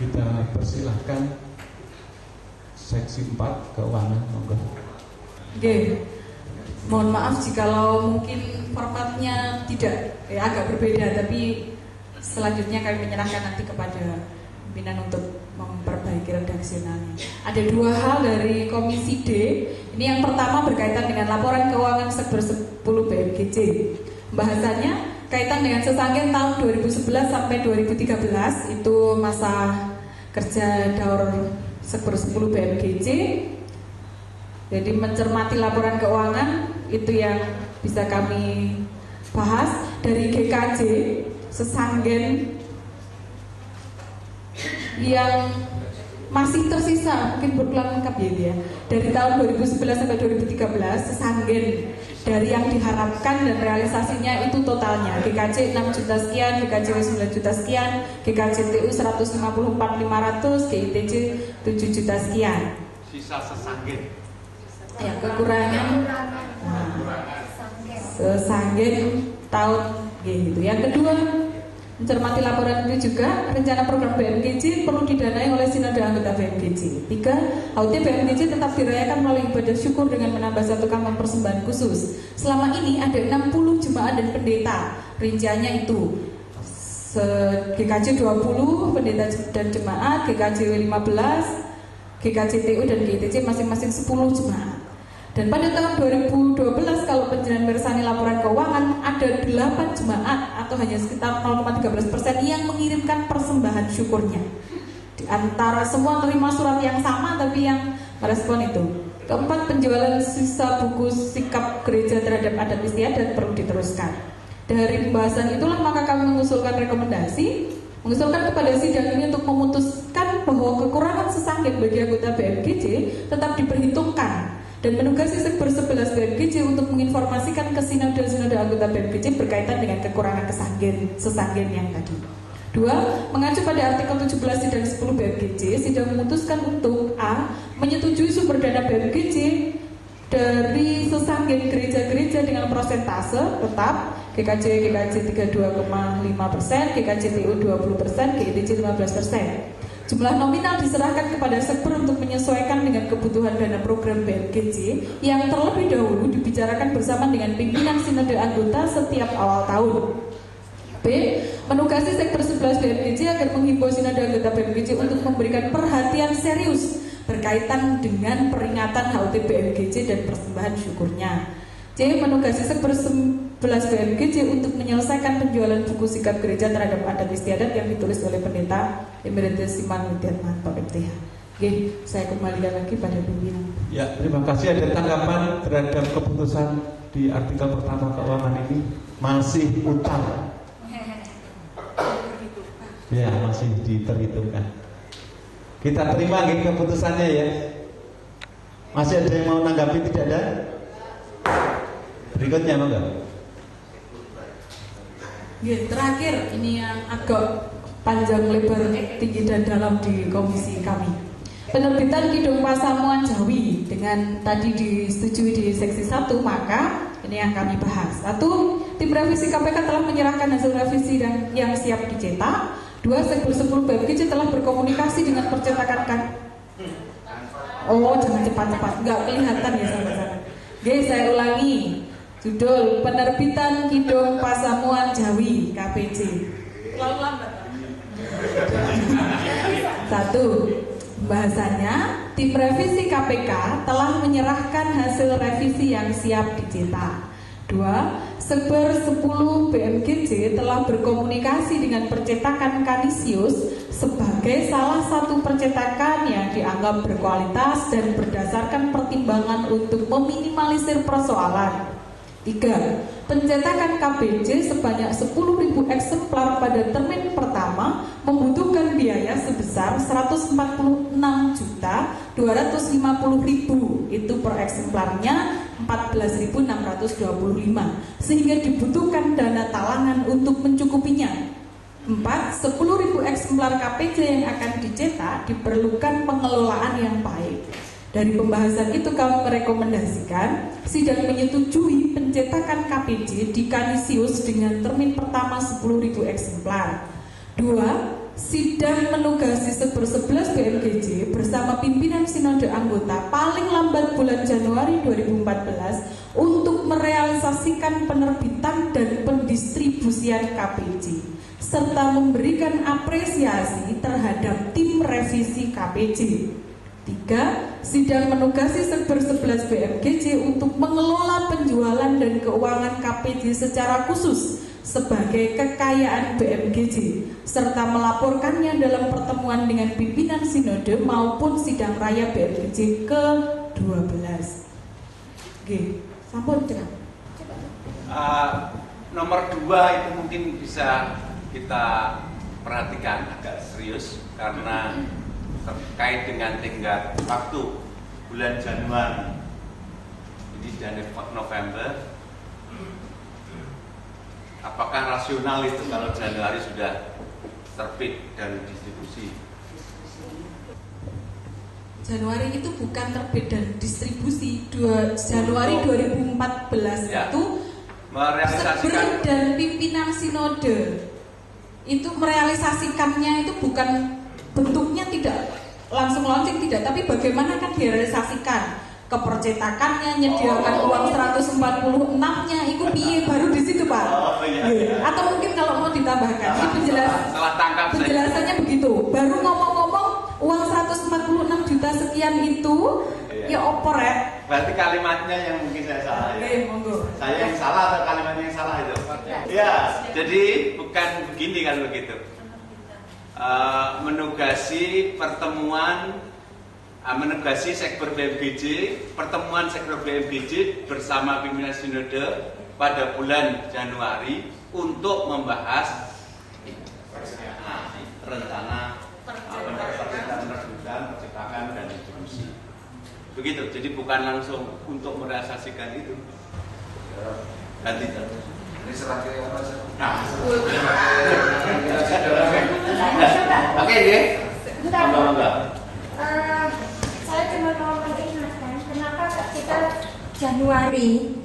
Kita persilahkan seksi 4 keuangan, monggo. Oke. Mohon maaf jikalau mungkin formatnya tidak agak berbeda, tapi selanjutnya kami menyerahkan nanti kepada pimpinan untuk memperbaiki redaksionalnya. Ada 2 hal dari Komisi D. Ini yang pertama berkaitan dengan laporan keuangan Sekber 10 BMGJ. Bahasannya kaitan dengan Sesanggen tahun 2011 sampai 2013, itu masa kerja Daur Sekber 10 BMGJ. Jadi mencermati laporan keuangan itu yang bisa kami bahas. Dari GKJ Sesanggen yang masih tersisa, mungkin berulang lengkap ya, dari tahun 2011 sampai 2013 Sesanggen dari yang diharapkan dan realisasinya itu totalnya GKJ 6 juta sekian, GKJ 9 juta sekian, GKJ TU 154.500, GITJ 7 juta sekian. Sisa Sesanggen. Ya, kekurangan Sesanggen tahun gitu. Yang kedua, mencermati laporan itu juga rencana program BMGJ perlu didanai oleh sinode anggota BMGJ. 3. HUT BMGJ tetap dirayakan melalui ibadah syukur dengan menambah 1 kamar persembahan khusus. Selama ini ada 60 jemaat dan pendeta. Rinciannya itu GKJ 20 pendeta dan jemaat, GKJ 15, GKJ TU dan GITC masing-masing 10 jemaat. Dan pada tahun 2012 kalau penjelasan bersani laporan keuangan ada 8 jemaat atau hanya sekitar 0,13% yang mengirimkan persembahan syukurnya. Di antara semua terima surat yang sama tapi yang merespon itu. Keempat, penjualan sisa buku sikap gereja terhadap adat istiadat perlu diteruskan. Dari pembahasan itulah maka kami mengusulkan kepada sidang ini untuk memutuskan bahwa kekurangan Sesanggen bagi anggota BMGJ tetap diperhitungkan dan menugasi Sekber 11 BMGJ untuk menginformasikan ke sinode anggota BMGJ berkaitan dengan kekurangan Sesanggen yang tadi. 2. Mengacu pada artikel 17 sidang 10 BMGJ, sidang memutuskan untuk A. Menyetujui sumber dana BMGJ dari Sesanggen gereja-gereja dengan persentase tetap GKJ 32,5%, GKJ TU 20%, GITC 15%. Jumlah nominal diserahkan kepada Sekber untuk menyesuaikan dengan kebutuhan dana program BMGJ yang terlebih dahulu dibicarakan bersama dengan pimpinan sinode anggota setiap awal tahun. B. Menugasi Sekber 11 BMGJ agar menghimbau sinode anggota BMGJ untuk memberikan perhatian serius berkaitan dengan peringatan HUT BMGJ dan persembahan syukurnya. C. Menugasi Sekber 11 BMGJ untuk menyelesaikan penjualan buku sikap gereja terhadap adat istiadat yang ditulis oleh pendeta Emeritus Siman Widiatmanto MTH. Oke, saya kembalikan lagi pada pimpinan. Ya, terima kasih. Ada tanggapan terhadap keputusan di artikel pertama keuangan ini? Masih utang? Ya, masih diperhitungkan. Kita terima keputusannya ya. Masih ada yang mau menanggapi? Tidak ada? Berikutnya enggak? Ya, terakhir ini yang agak panjang lebar tinggi dan dalam di komisi kami. Penerbitan Kidung Pasamuan Jawi dengan tadi disetujui di seksi 1, maka ini yang kami bahas. 1. Tim revisi KPK telah menyerahkan hasil revisi yang siap dicetak. 2. Sekber 10 BMGJ telah berkomunikasi dengan percetakan kan. Oh, jangan cepat-cepat, nggak kelihatan ya sahabat-sahabat. Oke, saya ulangi. Judul Penerbitan Kidung Pasamuan Jawi KPJ. Terlalu lambat. 1. Bahasanya, tim revisi KPK telah menyerahkan hasil revisi yang siap dicetak. 2. Sekber 10 BMGJ telah berkomunikasi dengan percetakan Kanisius sebagai salah satu percetakan yang dianggap berkualitas dan berdasarkan pertimbangan untuk meminimalisir persoalan. 3. Pencetakan KBJ sebanyak 10.000 eksemplar pada termin pertama membutuhkan biaya sebesar 146.250.000 itu per eksemplarnya 14.625 sehingga dibutuhkan dana talangan untuk mencukupinya. 4. 10.000 eksemplar KPJ yang akan dicetak diperlukan pengelolaan yang baik. Dari pembahasan itu kami merekomendasikan sidang menyetujui pencetakan KPJ di Kanisius dengan termin pertama 10.000 eksemplar. 2. sidang menugasi Sekber 11 BMGJ bersama pimpinan sinode anggota paling lambat bulan Januari 2014 untuk merealisasikan penerbitan dan pendistribusian KPJ serta memberikan apresiasi terhadap tim revisi KPJ. 3. Sidang menugasi Sekber 11 BMGJ untuk mengelola penjualan dan keuangan KPJ secara khusus sebagai kekayaan BMGJ serta melaporkannya dalam pertemuan dengan pimpinan sinode maupun sidang raya BMGJ ke-12. Oke, sampun cerah. Nomor 2 itu mungkin bisa kita perhatikan agak serius karena terkait dengan tenggat waktu bulan Januari ini dan November. Apakah rasional itu kalau Januari sudah terbit dan distribusi? Januari itu bukan terbit dan distribusi. Januari 2014 ya, itu merealisasikan Sekber dan pimpinan sinode itu merealisasikannya itu bukan bentuknya tidak langsung launching tidak, tapi bagaimana kan direalisasikan kepercetakannya, nyediakan uang 146-nya, itu piye baru di situ Pak. Atau mungkin kalau mau ditambahkan, ini penjelasannya begitu. Baru ngomong-ngomong uang 146 juta sekian itu, ya opor ya. Berarti kalimatnya yang mungkin saya salah ya. Monggo. Saya yang salah atau kalimatnya yang salah itu? Ya, jadi bukan begini kalau begitu. Menugasi pertemuan menegasi Sekber BMGJ, pertemuan Sekber BMGJ bersama pimpinan sinode pada bulan Januari untuk membahas rencana penerbitan, percetakan dan distribusi. Begitu, jadi bukan langsung untuk merealisasikan itu. Ganti. Ini serah ke apa sih? Oke, deh. Enggak. Saya cuma mau mengingatkan kenapa ketika Januari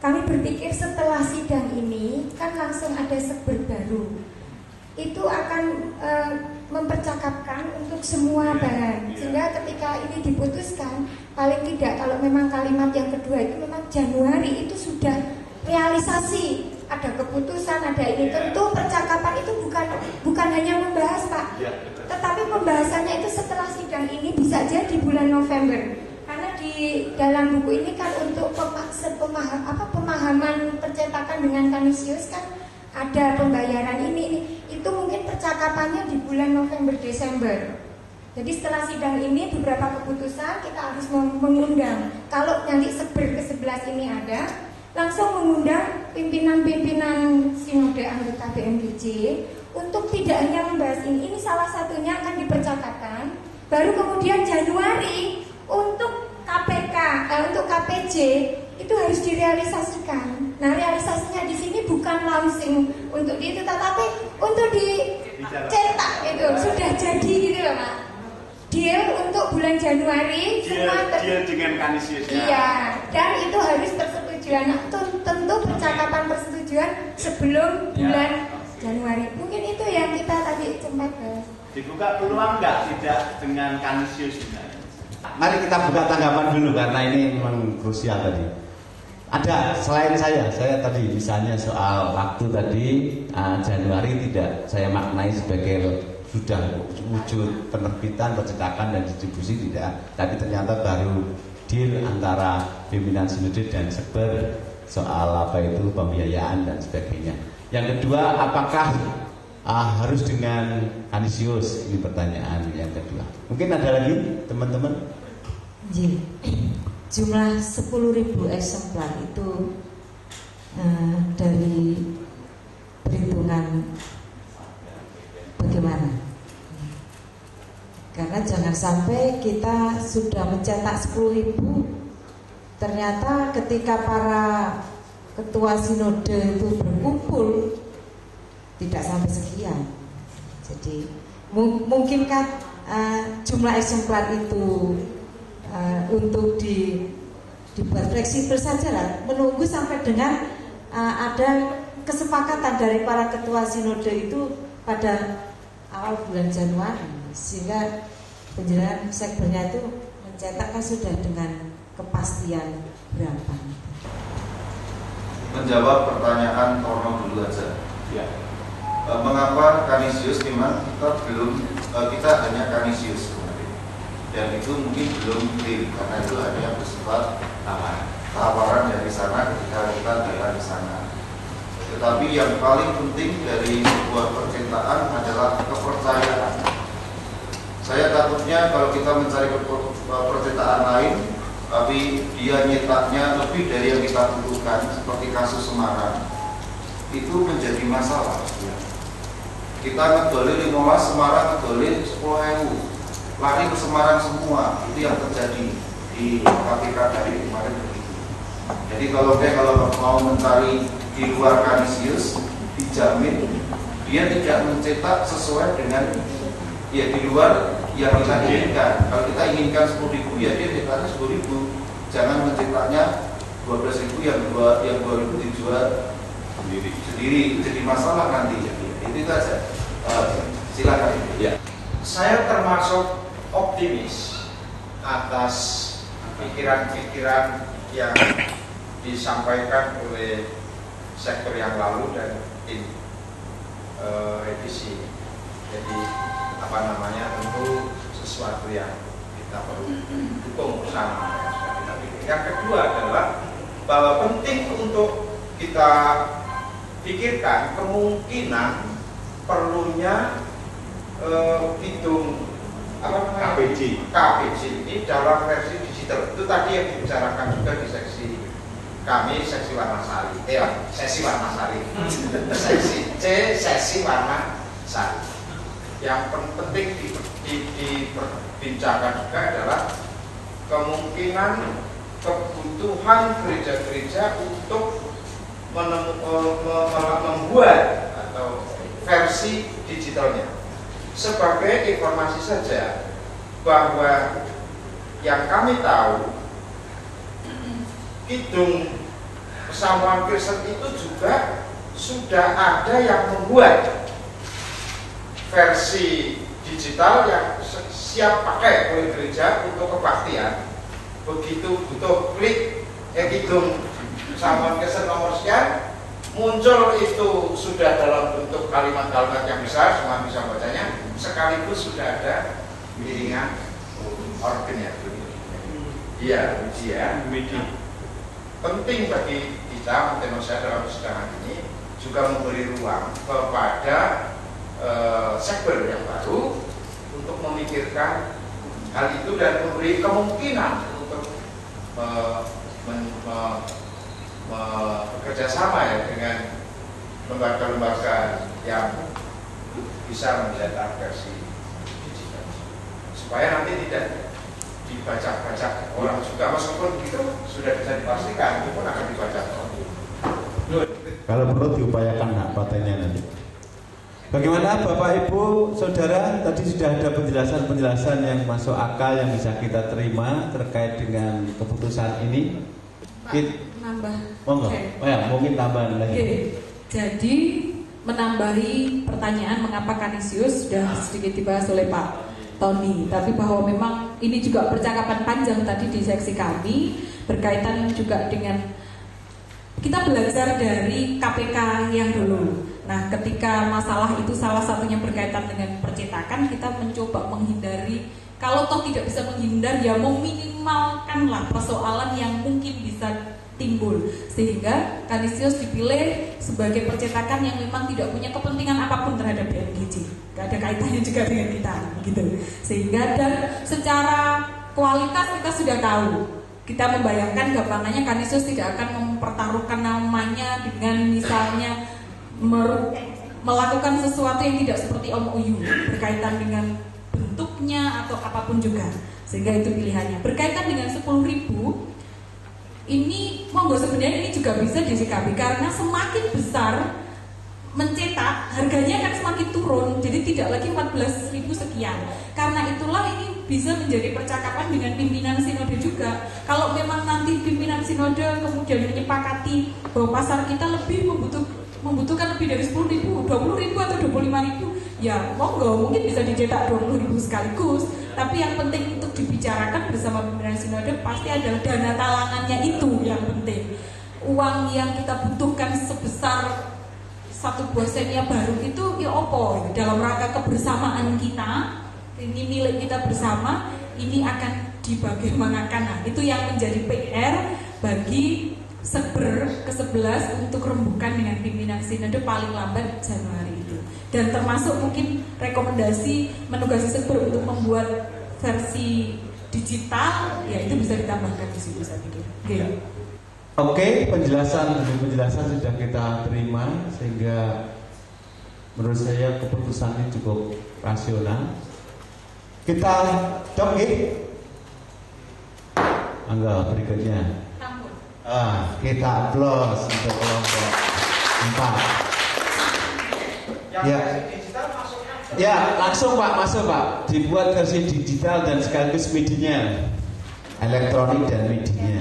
kami berpikir setelah sidang ini kan langsung ada Sekber baru, itu akan mempercakapkan untuk semua bahan, sehingga ketika ini diputuskan paling tidak kalau memang kalimat yang kedua itu memang Januari itu sudah realisasi, ada keputusan, ada ini. Tentu percakapan itu bukan hanya membahas Pak, tetapi pembahasannya itu setelah sidang ini bisa jadi bulan November, karena di dalam buku ini kan untuk pemahaman percetakan dengan Kanisius kan ada pembayaran ini, itu mungkin percakapannya di bulan November Desember. Jadi setelah sidang ini beberapa keputusan kita harus mengundang, kalau nanti Sekber ke-11 ini ada, langsung mengundang pimpinan-pimpinan sinode anggota BMGJ untuk tidak hanya membahas ini salah satunya akan dipercakapkan. Baru kemudian Januari untuk untuk KPJ itu harus direalisasikan. Nah, realisasinya di sini bukan launching untuk itu, tetapi untuk dicetak itu sudah jadi gitu loh Pak. Deal untuk bulan Januari deal dengan Kanisius. Iya, dan itu harus persetujuan. Tentu percakapan persetujuan sebelum bulan Januari. Mungkin itu yang kita tadi sempat bahas. Dibuka peluang nggak tidak dengan Kanisius misalnya? Mari kita buka tanggapan dulu karena ini memang krusial tadi. Ada selain saya tadi misalnya soal waktu tadi Januari tidak saya maknai sebagai sudah wujud penerbitan, percetakan dan distribusi tidak, tapi ternyata baru deal antara pimpinan sinode dan Sekber soal apa itu pembiayaan dan sebagainya. Yang kedua, apakah harus dengan Kanisius? Ini pertanyaan yang kedua. Mungkin ada lagi teman-teman? Jumlah 10.000 eksemplar itu dari perhitungan bagaimana? Karena jangan sampai kita sudah mencetak 10.000, ternyata ketika para ketua sinode itu berkumpul tidak sampai sekian. Jadi mungkinkah jumlah eksemplar itu untuk dibuat fleksibel saja lah, menunggu sampai dengan ada kesepakatan dari para ketua sinode itu pada awal bulan Januari, sehingga penjelasan sekbernya itu mencetakkan sudah dengan kepastian berapa. Menjawab pertanyaan Torno dulu aja. Ya. Mengapa Kanisius? Memang kita hanya Kanisius kemarin, dan itu mungkin belum deal karena itu hanya bersifat tawaran dari sana ketika kita datang di sana. Tetapi yang paling penting dari sebuah percintaan adalah kepercayaan. Saya takutnya kalau kita mencari percintaan lain, tapi dia nyetaknya lebih dari yang kita butuhkan, seperti kasus Semarang, itu menjadi masalah. Kita ngedolin 15, Semarang ngedolin 10.000, lari ke Semarang semua. Itu yang terjadi di KPK dari kemarin begitu. Jadi kalau mau mencari di luar Kanisius, dijamin dia tidak mencetak sesuai dengan di luar yang kita inginkan. Kalau kita inginkan 10.000, ya dia cetaknya 10.000. Jangan mencetaknya 12.000 yang 2.000 dijual sendiri. Jadi masalah nanti. Itu saja. Silakan. Ya. Saya termasuk optimis atas pikiran-pikiran yang disampaikan oleh sektor yang lalu dan tim revisi. Jadi tentu sesuatu yang kita perlu dukung bersama. Yang kedua adalah bahwa penting untuk kita pikirkan kemungkinan perlunya gedung KPJ ini dalam versi digital. Itu tadi yang dibicarakan juga di seksi kami, seksi warna sari. Sesi warna sari. Seksi C, sesi warna sari. Yang penting diperbincangkan juga adalah kemungkinan kebutuhan gereja-gereja untuk membuat atau versi digitalnya. Sebagai informasi saja bahwa yang kami tahu Kidung Pesamuan Kristen itu juga sudah ada yang membuat versi digital yang siap pakai oleh gereja untuk kebaktian. Begitu butuh klik Kidung Pesamuan Kristen nomor sekian, muncul itu sudah dalam bentuk kalimat-kalimat yang besar, semua bisa bacanya, sekaligus sudah ada piringan organnya. Iya, penting bagi kita, saya dalam persidangan ini juga memberi ruang kepada sekber yang baru untuk memikirkan hal itu dan memberi kemungkinan untuk bekerja sama dengan lembaga-lembaga yang bisa mencetak versi digital supaya nanti tidak dibaca-baca orang juga, meskipun begitu sudah bisa dipastikan itu pun akan dibaca. Kalau perlu diupayakan patennya nanti. Bagaimana Bapak Ibu Saudara, tadi sudah ada penjelasan yang masuk akal yang bisa kita terima terkait dengan keputusan ini. Nambah. Monggo. Mungkin tambahan lagi. Oke. Jadi menambahi pertanyaan mengapa Kanisius sudah sedikit dibahas oleh Pak Tony, tapi bahwa memang ini juga percakapan panjang tadi di seksi kami berkaitan juga dengan kita belajar dari KPK yang dulu. Nah, ketika masalah itu salah satunya berkaitan dengan percetakan, kita mencoba menghindari, kalau toh tidak bisa menghindar, ya meminimalkanlah persoalan yang mungkin bisa timbul, sehingga Kanisius dipilih sebagai percetakan yang memang tidak punya kepentingan apapun terhadap BMGJ, gak ada kaitannya juga dengan kita, gitu. Sehingga dan secara kualitas kita sudah tahu, kita membayangkan gampangannya Kanisius tidak akan mempertaruhkan namanya dengan misalnya melakukan sesuatu yang tidak seperti MOU berkaitan dengan bentuknya atau apapun juga, sehingga itu pilihannya. Berkaitan dengan 10.000 ini, monggo sebenarnya ini juga bisa disikapi karena semakin besar mencetak, harganya akan semakin turun, jadi tidak lagi 14.000 sekian. Karena itulah ini bisa menjadi percakapan dengan pimpinan sinode juga. Kalau memang nanti pimpinan sinode kemudian menyepakati bahwa pasar kita lebih membutuhkan lebih dari 10.000, 20.000 atau 25.000, ya monggo, mungkin bisa dicetak 20.000 sekaligus. Tapi yang penting untuk dibicarakan bersama pimpinan sinode pasti adalah dana talangannya itu yang penting. Uang yang kita butuhkan sebesar 1 buah senia baru itu ya opo, dalam rangka kebersamaan kita, ini milik kita bersama, ini akan dibagaimanakan. Nah, itu yang menjadi PR bagi Sekber ke-11 untuk rembukan dengan pimpinan sinode paling lambat Januari itu. Dan termasuk mungkin rekomendasi menugasi Sekber untuk membuat versi digital, ya itu bisa ditambahkan di situ saya pikir. Okay. Oke, penjelasan sudah kita terima, sehingga menurut saya keputusan ini cukup rasional. Kita angga berikutnya. Kita aplaus untuk kelompok 4. Ya. Ya, langsung Pak, masuk Pak. Dibuat versi digital dan sekaligus medianya, elektronik dan medianya.